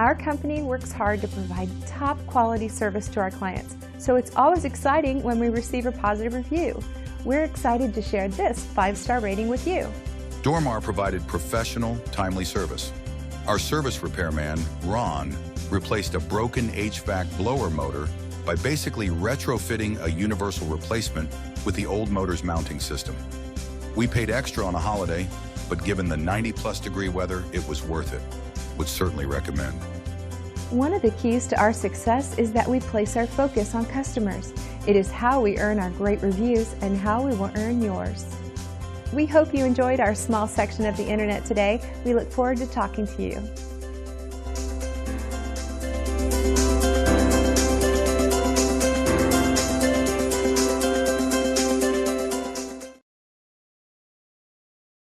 Our company works hard to provide top quality service to our clients, so it's always exciting when we receive a positive review. We're excited to share this 5-star rating with you. Dor-mar provided professional, timely service. Our service repairman, Ron, replaced a broken HVAC blower motor by basically retrofitting a universal replacement with the old motor's mounting system. We paid extra on a holiday, but given the 90+ degree weather, it was worth it. Would certainly recommend. One of the keys to our success is that we place our focus on customers. It is how we earn our great reviews and how we will earn yours. We hope you enjoyed our small section of the internet today. We look forward to talking to you.